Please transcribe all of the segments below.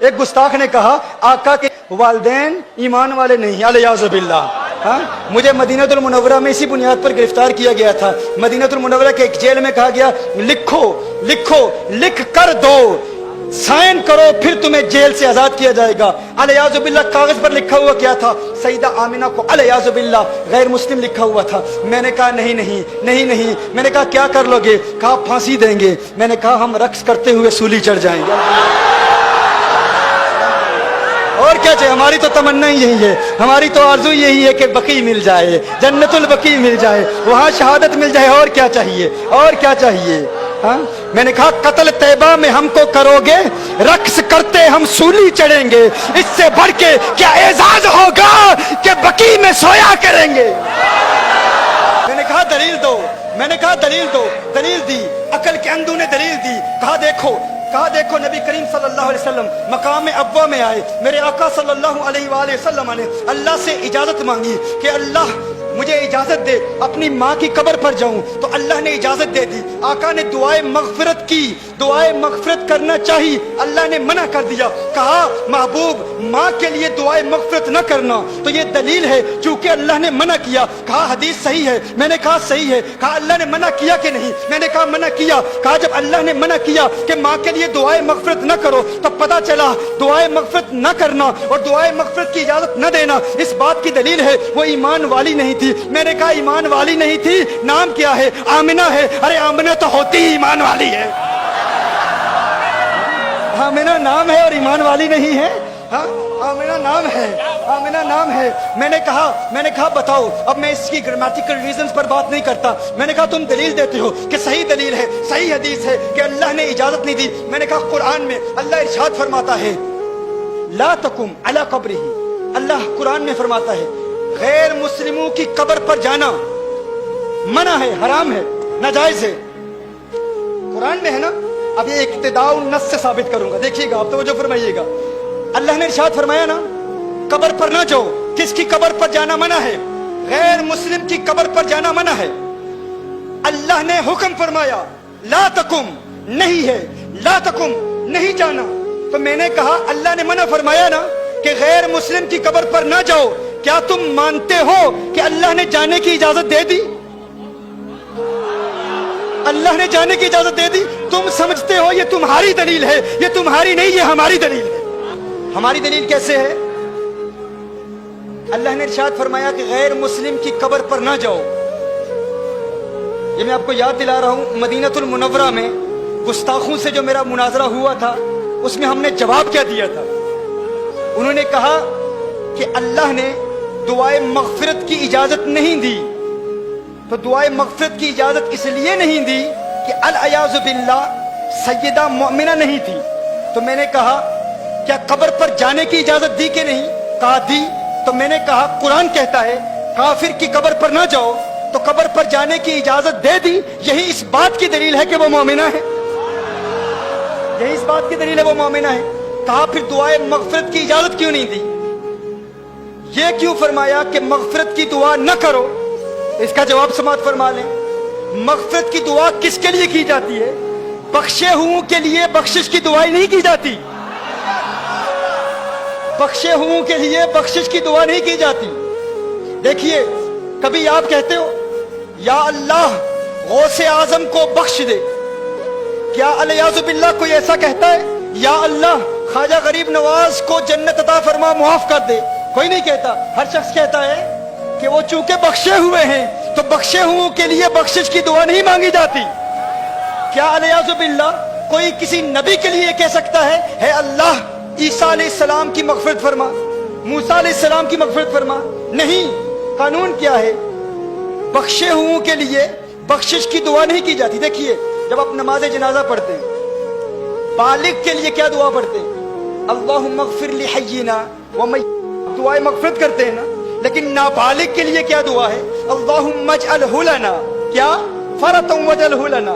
ایک گستاخ نے کہا آقا کے والدین ایمان والے نہیں، الیاذ باللہ۔ ہاں، مجھے مدینہ المنورہ میں اسی بنیاد پر گرفتار کیا گیا تھا۔ مدینہ المنورہ کے ایک جیل میں کہا گیا لکھو لکھو، لکھ کر دو، سائن کرو، پھر تمہیں جیل سے آزاد کیا جائے گا۔ الیاذ باللہ کاغذ پر لکھا ہوا کیا تھا؟ سیدہ آمنہ کو الیاذ باللہ غیر مسلم لکھا ہوا تھا۔ میں نے کہا نہیں نہیں نہیں نہیں، میں نے کہا کیا کر لو گے؟ کہا پھانسی دیں گے۔ میں نے کہا ہم رقص کرتے ہوئے سولی چڑھ جائیں گے۔ اور کیا چاہیے؟ ہماری تو تمنا ہی یہی ہے، ہماری تو آرزو یہی ہے کہ بقیع مل جائے، جنت البقیع مل جائے، وہاں شہادت مل جائے۔ اور کیا چاہیے؟ اور کیا چاہیے؟ ہاں، میں نے کہا قتل طیبہ میں ہم کو کرو گے، رقص کرتے ہم سولی چڑھیں گے، اس سے بڑھ کے کیا اعزاز ہوگا کہ بقیع میں سویا کریں گے۔ میں نے کہا دلیل دو، میں نے کہا دلیل دو، دلیل دی، عقل کے اندھوں نے دلیل دی۔ کہا دیکھو نبی کریم صلی اللہ علیہ وسلم مقام ابوا میں آئے، میرے آقا صلی اللہ علیہ وآلہ وسلم نے اللہ سے اجازت مانگی کہ اللہ مجھے اجازت دے اپنی ماں کی قبر پر جاؤں، تو اللہ نے اجازت دے دی۔ آقا نے دعائے مغفرت کی، دعائے مغفرت کرنا چاہی، اللہ نے منع کر دیا۔ کہا محبوب ماں کے لیے دعائے مغفرت نہ کرنا، تو یہ دلیل ہے چونکہ اللہ نے منع کیا۔ کہا حدیث صحیح ہے، میں نے کہا صحیح ہے۔ کہا اللہ نے منع کیا کہ نہیں؟ میں نے کہا منع کیا۔ کہا جب اللہ نے منع کیا کہ ماں کے لیے دعائے مغفرت نہ کرو، تب پتہ چلا دعائے مغفرت نہ کرنا اور دعائے مغفرت کی اجازت نہ دینا اس بات کی دلیل ہے وہ ایمان والی نہیں تھی۔ میں نے کہا ایمان والی نہیں تھی، نام کیا ہے؟ آمنہ ہے۔ ارے آمنہ تو ہوتی ہی ایمان والی ہے۔ آمنہ نام ہے اور ایمان والی نہیں ہے؟ ہاں، آمنہ نام ہے، آمنہ نام ہے۔ میں نے کہا بتاؤ۔ اب میں اس کی گرامیٹیکل ریزنز پر بات نہیں کرتا، میں نے کہا تم دلیل دیتے ہو کہ صحیح دلیل ہے، صحیح حدیث ہے کہ اللہ نے اجازت نہیں دی۔ میں نے کہا قرآن میں اللہ ارشاد فرماتا ہے لا تقم علی قبرہ، اللہ قرآن میں فرماتا ہے غیر مسلموں کی قبر پر جانا منع ہے، حرام ہے، ناجائز ہے۔ قرآن میں ہے نا؟ اب یہ اقتداء النص سے ثابت کروں گا، دیکھیے گا آپ توجہ فرمائیے گا۔ اللہ نے ارشاد فرمایا نا قبر پر نہ جاؤ، کس کی قبر پر جانا منع ہے؟ غیر مسلم کی قبر پر جانا منع ہے۔ اللہ نے حکم فرمایا لا تقم، نہیں ہے، لا تقم نہیں جانا۔ تو میں نے کہا اللہ نے منع فرمایا نا کہ غیر مسلم کی قبر پر نہ جاؤ، کیا تم مانتے ہو کہ اللہ نے جانے کی اجازت دے دی؟ اللہ نے جانے کی اجازت دے دی۔ تم سمجھتے ہو یہ تمہاری دلیل ہے، یہ تمہاری نہیں، یہ ہماری دلیل ہے۔ ہماری دلیل کیسے ہے؟ اللہ نے ارشاد فرمایا کہ غیر مسلم کی قبر پر نہ جاؤ۔ یہ میں آپ کو یاد دلا رہا ہوں، مدینہ المنورہ میں گستاخوں سے جو میرا مناظرہ ہوا تھا اس میں ہم نے جواب کیا دیا تھا؟ انہوں نے کہا کہ اللہ نے دعائے مغفرت کی اجازت نہیں دی، تو دعائے مغفرت کی اجازت اس لیے نہیں دی کہ الیاذ باللہ سیدہ مؤمنہ نہیں تھی۔ تو میں نے کہا کیا قبر پر جانے کی اجازت دی کہ نہیں؟ کہا دی۔ تو میں نے کہا قرآن کہتا ہے کافر کی قبر پر نہ جاؤ، تو قبر پر جانے کی اجازت دے دی، یہی اس بات کی دلیل ہے کہ وہ مومنہ ہے، یہی اس بات کی دلیل ہے وہ مومنہ ہے۔ کہا پھر دعائے مغفرت کی اجازت کیوں نہیں دی؟ یہ کیوں فرمایا کہ مغفرت کی دعا نہ کرو؟ اس کا جواب سماعت فرما لیں۔ مغفرت کی دعا کس کے لیے کی جاتی ہے؟ بخشے ہوں کے لیے بخشش کی دعائیں نہیں کی جاتی، بخشے ہوں کے لیے بخشش کی دعا نہیں کی جاتی۔ دیکھیے کبھی آپ کہتے ہو یا اللہ غوث اعظم کو بخش دے، کیا الیاذ باللہ کوئی ایسا کہتا ہے؟ یا اللہ خواجہ غریب نواز کو جنت عطا فرما، معاف کر دے، کوئی نہیں کہتا۔ ہر شخص کہتا ہے کہ وہ چونکہ بخشے ہوئے ہیں تو بخشے ہوں کے لیے بخشش کی دعا نہیں مانگی جاتی۔ کیا الیاذ باللہ کوئی کسی نبی کے لیے کہہ سکتا ہے اے اللہ عیسیٰ علیہ السلام کی مغفرت فرما، موسیٰ علیہ السلام کی مغفرت فرما؟ نہیں۔ قانون کیا ہے؟ بخشے ہوں کے لیے بخشش کی دعا نہیں کی جاتی۔ دیکھیے جب آپ نماز جنازہ پڑھتے ہیں بالغ کے لیے کیا دعا پڑھتے ہیں؟ اللہم اغفر لحینا ومیتنا، دعائے مغفرت کرتے ہیں نا، لیکن نابالغ کے لیے کیا دعا ہے؟ اللہم اجعلہ لنا، کیا؟ فرطا وجعلہ لنا۔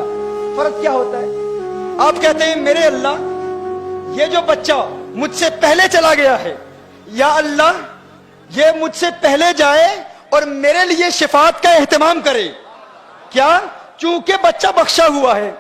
فرض کیا ہوتا ہے؟ آپ کہتے ہیں میرے اللہ یہ جو بچہ مجھ سے پہلے چلا گیا ہے، یا اللہ یہ مجھ سے پہلے جائے اور میرے لیے شفاعت کا اہتمام کرے، کیا؟ چونکہ بچہ بخشا ہوا ہے،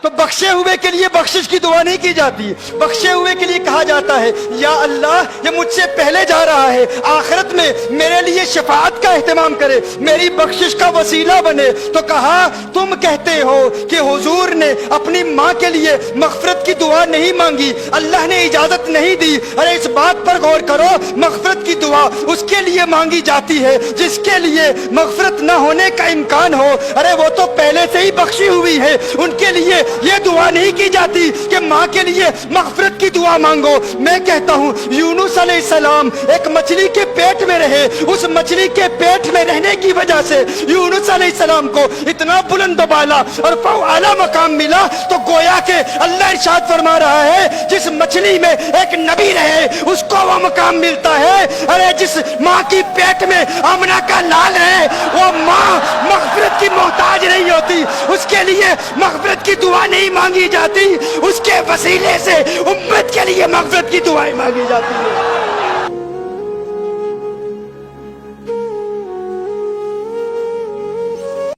تو بخشے ہوئے کے لیے بخشش کی دعا نہیں کی جاتی، بخشے ہوئے کے لیے کہا جاتا ہے یا اللہ یہ مجھ سے پہلے جا رہا ہے، آخرت میں میرے لیے شفاعت کا اہتمام کرے، میری بخشش کا وسیلہ بنے۔ تو کہا تم کہتے ہو کہ حضور نے اپنی ماں کے لیے مغفرت کی دعا نہیں مانگی، اللہ نے اجازت نہیں دی۔ ارے اس بات پر غور کرو، مغفرت کی دعا اس کے لیے مانگی جاتی ہے جس کے لیے مغفرت نہ ہونے کا امکان ہو۔ ارے وہ تو پہلے سے ہی بخشی ہوئی ہے، ان کے لیے یہ دعا نہیں کی جاتی کہ ماں کے لیے مغفرت کی دعا مانگو۔ میں کہتا ہوں یونس علیہ السلام ایک مچھلی کے پیٹ میں رہے، اس مچھلی کے پیٹ میں رہنے کی وجہ سے یونس علیہ السلام کو اتنا بلند و بالا اور اعلیٰ مقام ملا۔ تو گویا کہ اللہ ارشاد فرما رہا ہے جس مچھلی میں ایک نبی رہے اس کو وہ مقام ملتا ہے۔ ارے جس ماں کی پیٹ میں آمنہ کا لال ہے وہ ماں مغفرت کی محتاج نہیں ہوتی، اس کے لیے مغفرت کی دعا نہیں مانگی جاتی، اس کے وسیلے سے امت کے لیے مغفرت کی دعائیں مانگی جاتی ہیں۔